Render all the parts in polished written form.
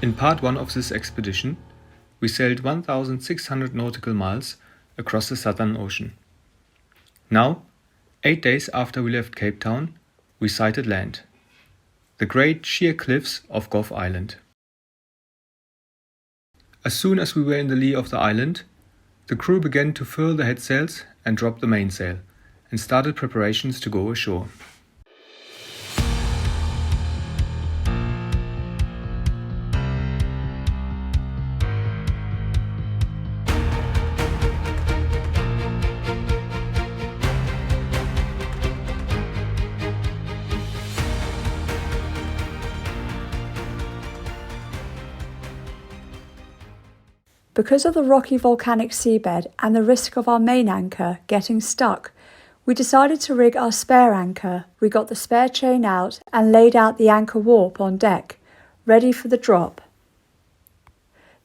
In part 1 of this expedition, we sailed 1,600 nautical miles across the Southern Ocean. Now, 8 days after we left Cape Town, we sighted land. The great sheer cliffs of Gough Island. As soon as we were in the lee of the island, the crew began to furl the headsails and drop the mainsail, and started preparations to go ashore. Because of the rocky volcanic seabed and the risk of our main anchor getting stuck, we decided to rig our spare anchor. We got the spare chain out and laid out the anchor warp on deck, ready for the drop.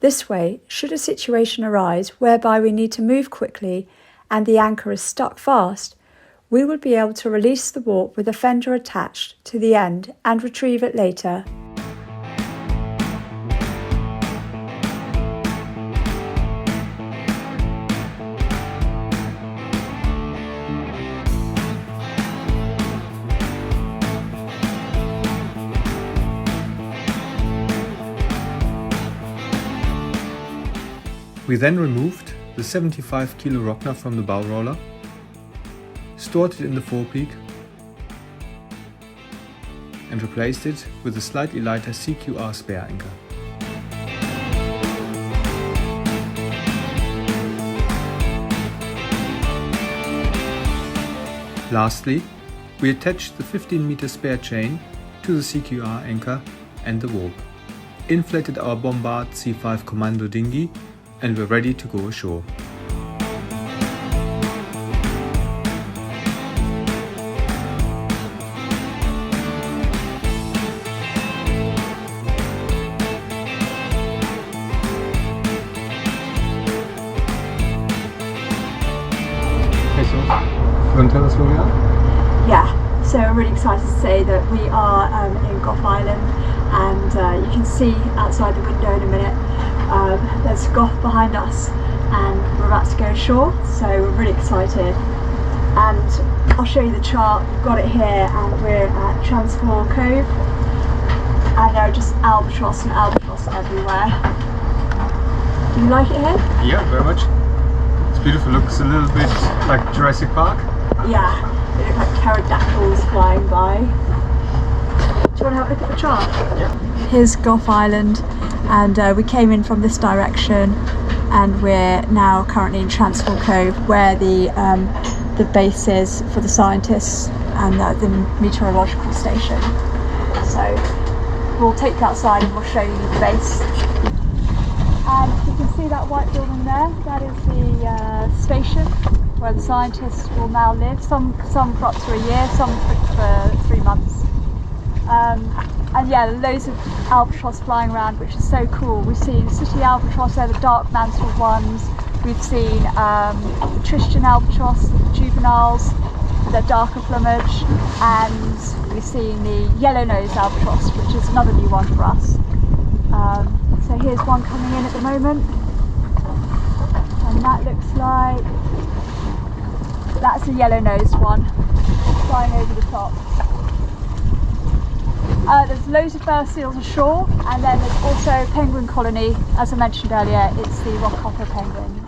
This way, should a situation arise whereby we need to move quickly and the anchor is stuck fast, we would be able to release the warp with a fender attached to the end and retrieve it later. We then removed the 75 kilo rocker from the bow roller, stored it in the forepeak, and replaced it with a slightly lighter CQR spare anchor. Lastly, we attached the 15-meter spare chain to the CQR anchor and the warp, inflated our Bombard C5 commando dinghy, and we're ready to go ashore. Hey, so, you want to tell us where we are? Yeah, so I'm really excited to say that we are in Gough Island, and you can see outside the window in a minute. There's Gough behind us, and we're about to go ashore, so we're really excited. And I'll show you the chart. We've got it here, and we're at Transform Cove, and there are just albatross and albatross everywhere. Do you like it here? Yeah, very much. It's beautiful. Looks a little bit like Jurassic Park. Yeah, they look like pterodactyls flying by. Do you want to have a look at the chart? Yeah. Here's Gough Island, and we came in from this direction, and we're now currently in Transform Cove, where the base is for the scientists and the meteorological station. So we'll take you outside and we'll show you the base. And you can see that white building there. That is the station where the scientists will now live. Some for up to a year, some for 3 months. And yeah, loads of albatross flying around, which is so cool. We've seen city albatross, they're the dark mantled ones. We've seen the Tristan albatross, the juveniles, their darker plumage, and we've seen the yellow-nosed albatross, which is another new one for us. So here's one coming in at the moment, and that looks like, that's a yellow-nosed one, flying over the top. There's loads of fur seals ashore, and then there's also a penguin colony. As I mentioned earlier, it's the rockhopper penguins.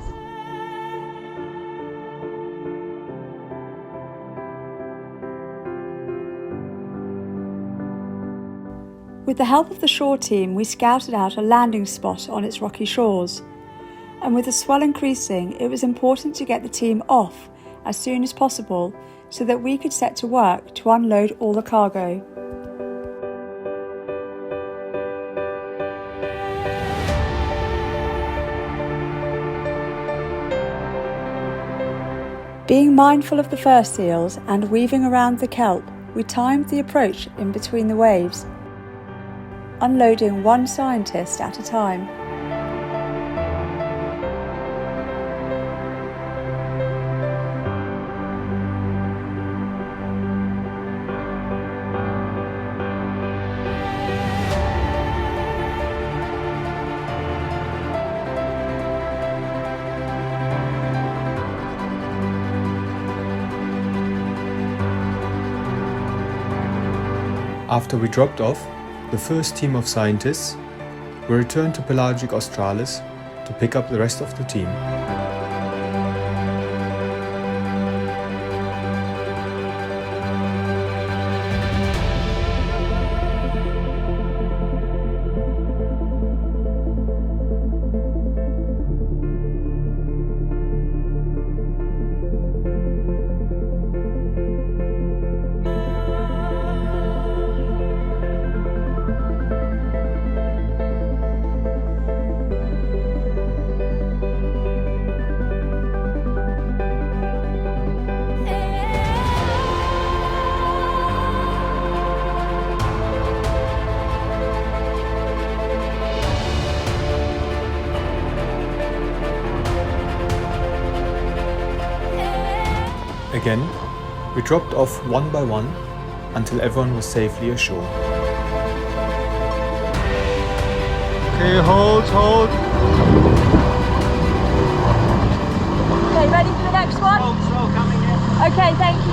With the help of the shore team, we scouted out a landing spot on its rocky shores. And with the swell increasing, it was important to get the team off as soon as possible so that we could set to work to unload all the cargo. Being mindful of the fur seals and weaving around the kelp, we timed the approach in between the waves, unloading one scientist at a time. After we dropped off the first team of scientists, we returned to Pelagic Australis to pick up the rest of the team. Again, we dropped off one by one until everyone was safely ashore. Okay, hold. Okay, ready for the next one? Swell coming in. Okay, thank you.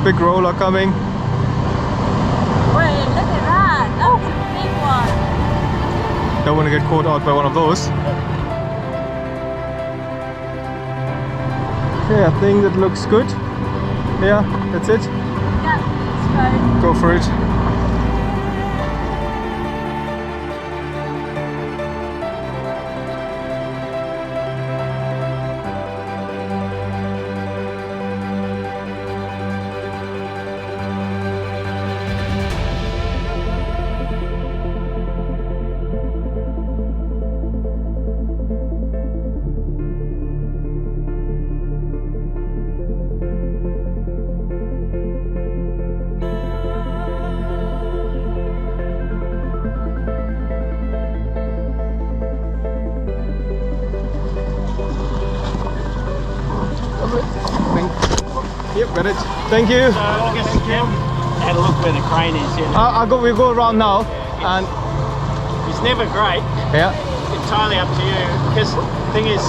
Big roller coming. Wait, look at that. That was a big one. Don't want to get caught out by one of those. Okay, I think that looks good. Yeah, that's it. Yeah, let's Go for it. Yep, got it. Thank you. I guess Jim had a look where the crane is. We'll go around now. And It's never great. yeah. Entirely up to you. Because the thing is,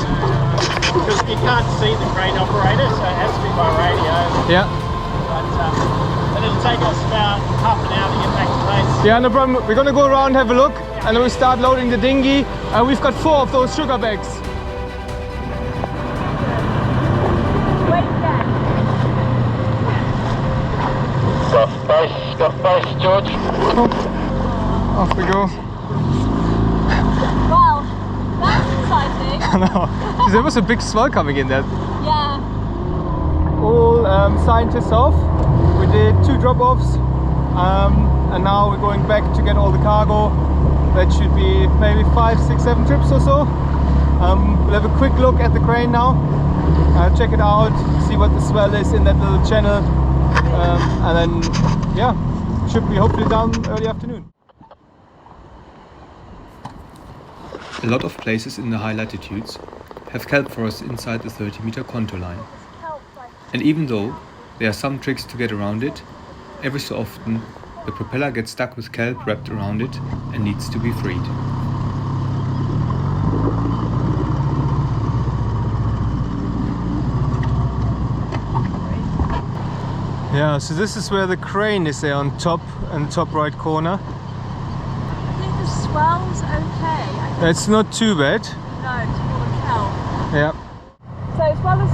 because you can't see the crane operator, so it has to be by radio. Yeah. But it'll take us about half an hour to get back to base. Yeah, no problem. We're gonna go around, have a look, and then we start loading the dinghy. And we've got 4 of those sugar bags. Wait there. Got base, George. Off we go. Wow, that's exciting. I know. There was a big swell coming in there. Yeah. All scientists off. We did 2 drop-offs, and now we're going back to get all the cargo. That should be maybe 5, 6, 7 trips or so. We'll have a quick look at the crane now, check it out, see what the swell is in that little channel, and then yeah, should be hopefully done early afternoon. A lot of places in the high latitudes have kelp forests inside the 30-meter contour line. And even though there are some tricks to get around it, every so often the propeller gets stuck with kelp wrapped around it and needs to be freed. Yeah, so this is where the crane is there on top, in the top right corner. I think the swell's okay. It's not too bad. No, it's more than kelp. Yeah. So as well as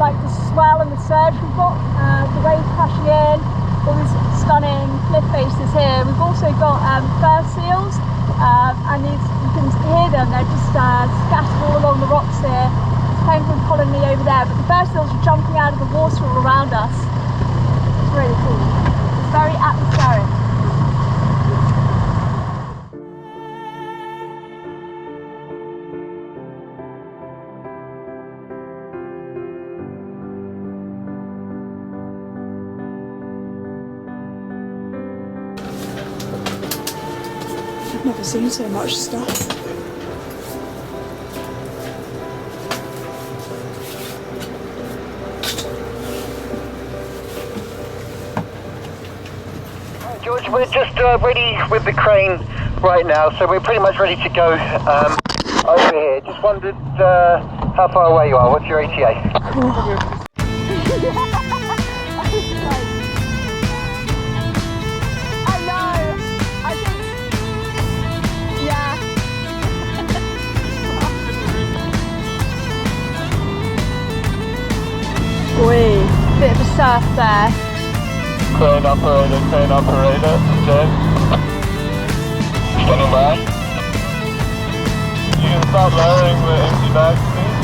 like the swell and the surge we've got, the waves crashing in, all these stunning cliff faces here, we've also got fur seals, and these, you can hear them, they're just scattered all along the rocks here. There's penguin colony over there, but the fur seals are jumping out of the water all around us. It's really cool. It's very atmospheric. I've never seen so much stuff. George, we're just ready with the crane right now, so we're pretty much ready to go over here. Just wondered how far away you are. What's your ETA? Cool. Oi, bit of a surf there. Crane operator, check. Standing by. You can start lowering the empty bags, please.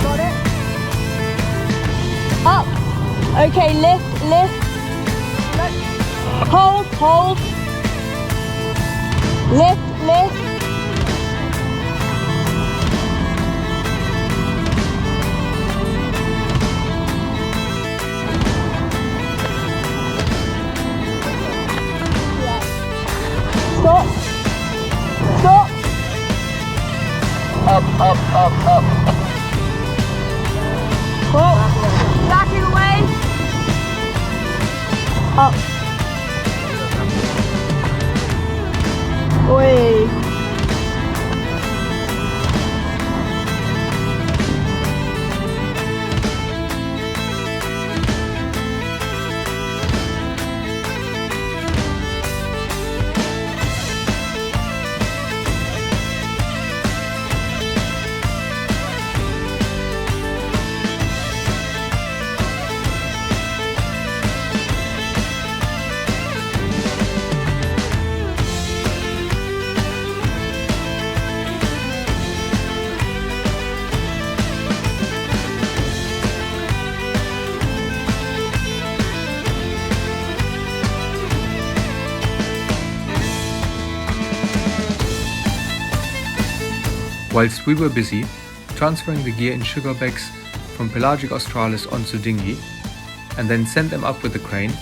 Got it? Up. Okay, lift. Hold. Lift. Stop. Up. Stop. Backing away. Up. Oi. Whilst we were busy transferring the gear in sugar bags from Pelagic Australis onto dinghy and then sent them up with the crane,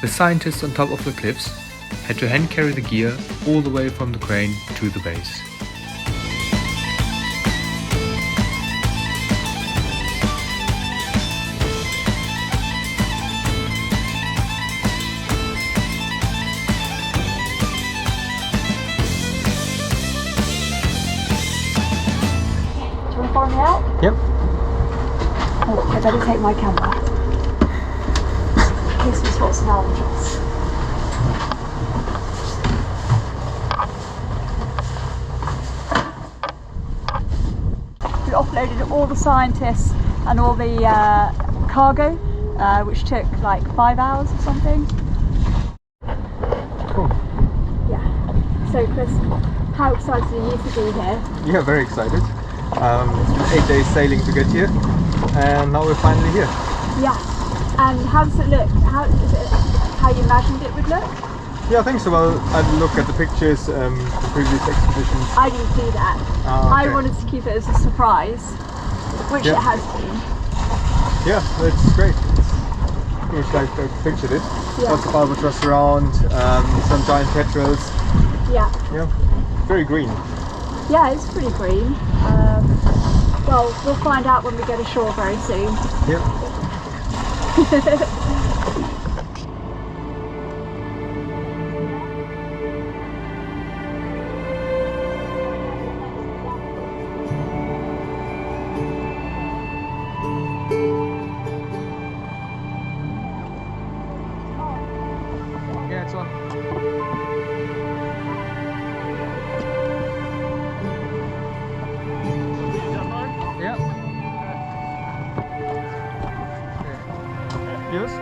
the scientists on top of the cliffs had to hand carry the gear all the way from the crane to the base. Follow me out? Yep. Oh, I better take my camera. In case we spot some albatross. We offloaded all the scientists and all the cargo, which took like 5 hours or something. Cool. Yeah. So Chris, how excited are you to be here? Yeah, very excited. It's been 8 days sailing to get here, and now we're finally here. Yeah. And how does it look? How is it? How you imagined it would look? Yeah, I think so. Well, I'd look at the pictures from previous expeditions. I didn't do that. Okay. I wanted to keep it as a surprise, which it has been. Yeah, it's great. It's pretty much like I pictured it. Yeah. Lots of albatross around, some giant petrels. Yeah. Yeah, very green. Yeah, it's pretty green. Well, we'll find out when we get ashore very soon. Yep. Yeah, it's on. Yeah. Yours?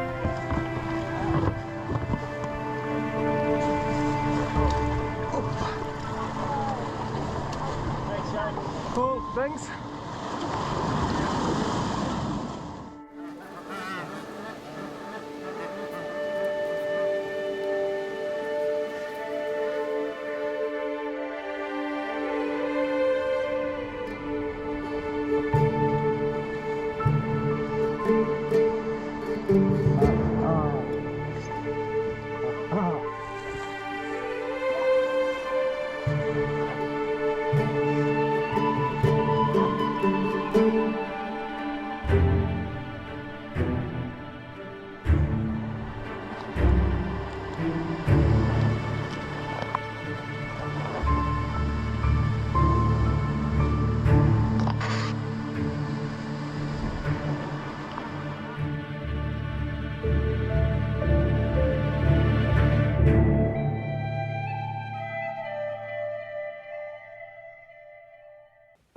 Cool, thanks.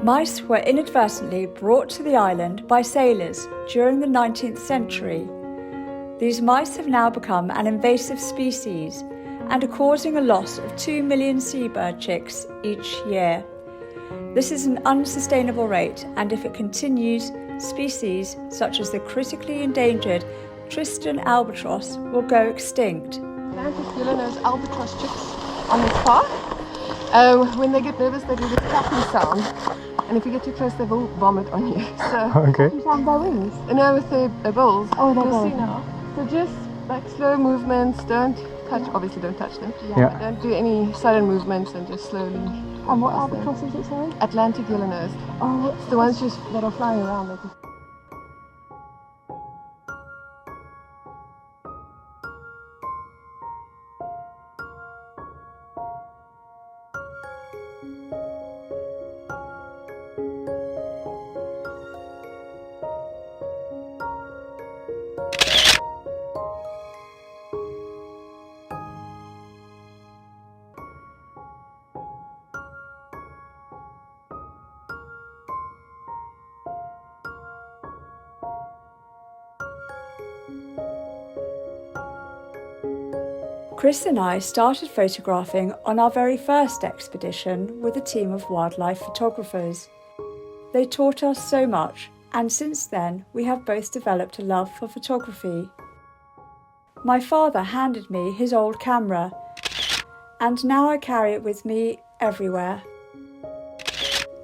Mice were inadvertently brought to the island by sailors during the 19th century. These mice have now become an invasive species and are causing a loss of 2 million seabird chicks each year. This is an unsustainable rate, and if it continues, species such as the critically endangered Tristan albatross will go extinct. Atlantic albatross chicks on this park. When they get nervous, they do this clapping sound, and if you get too close, they will vomit on you. So, Okay. you sound their wings? No, with their bills. Oh, their You'll bills. see now. So just like slow movements. Don't touch. Obviously, don't touch them. Yeah. But don't do any sudden movements, and just slowly. And what albatross is it, sorry? Atlantic yellow-nosed. Oh, It's the ones just that are flying around. They just... Chris and I started photographing on our very first expedition with a team of wildlife photographers. They taught us so much, and since then we have both developed a love for photography. My father handed me his old camera, and now I carry it with me everywhere.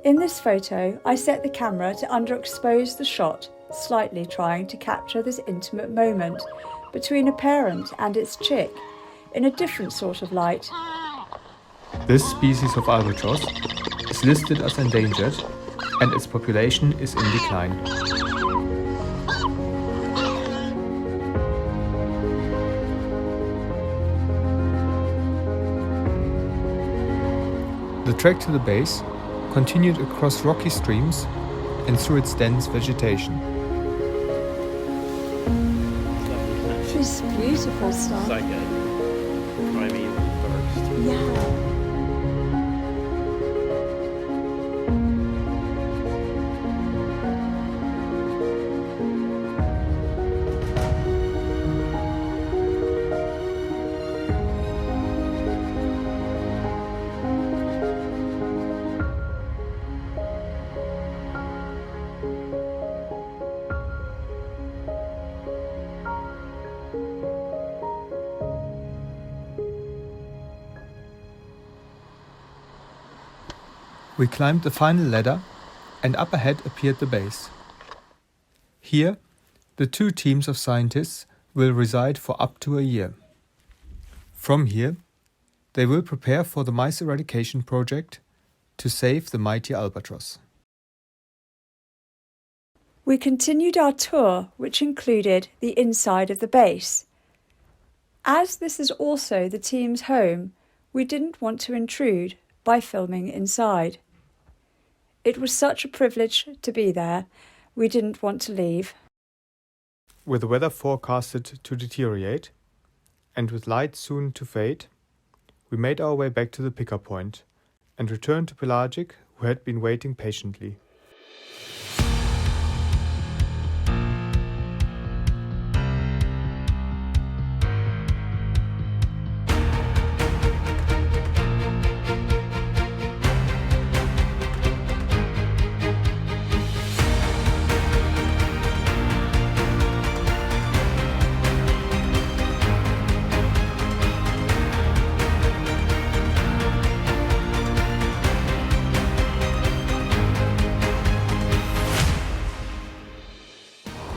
In this photo, I set the camera to underexpose the shot, slightly trying to capture this intimate moment between a parent and its chick, in a different sort of light. This species of albatross is listed as endangered, and its population is in decline. The trek to the base continued across rocky streams and through its dense vegetation. It's beautiful stuff. Like a primeval forest. Yeah. We climbed the final ladder, and up ahead appeared the base. Here, the two teams of scientists will reside for up to a year. From here, they will prepare for the mice eradication project to save the mighty albatross. We continued our tour, which included the inside of the base. As this is also the team's home, we didn't want to intrude by filming inside. It was such a privilege to be there, we didn't want to leave. With the weather forecasted to deteriorate, and with light soon to fade, we made our way back to the pickup point and returned to Pelagic, who had been waiting patiently.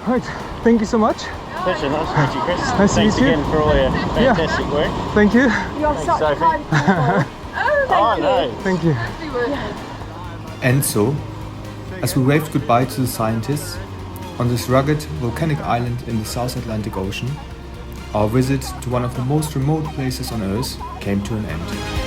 Right, thank you so much. Pleasure, nice to meet you, Chris. Nice to Thanks meet you. again for all your fantastic work. Thank you. You're such Sophie. kind people. Oh, no. Thank you. And so, as we waved goodbye to the scientists on this rugged volcanic island in the South Atlantic Ocean, our visit to one of the most remote places on Earth came to an end.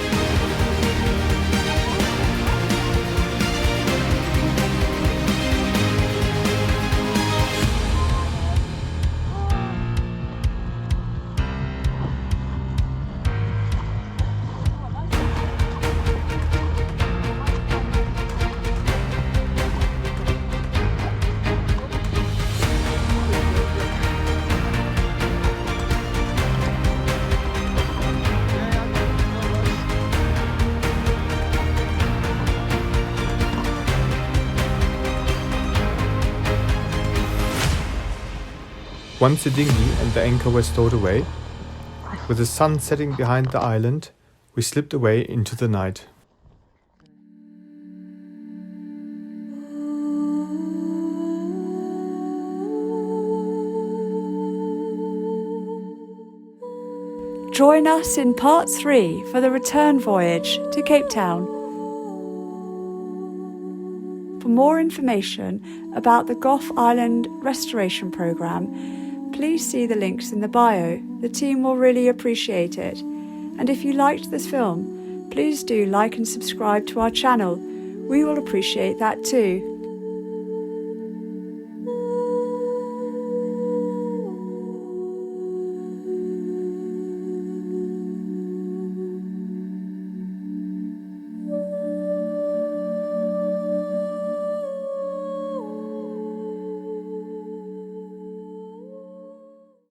Once the dinghy and the anchor were stowed away, with the sun setting behind the island, we slipped away into the night. Join us in part 3 for the return voyage to Cape Town. For more information about the Gough Island restoration programme, please see the links in the bio. The team will really appreciate it. And if you liked this film, please do like and subscribe to our channel. We will appreciate that too.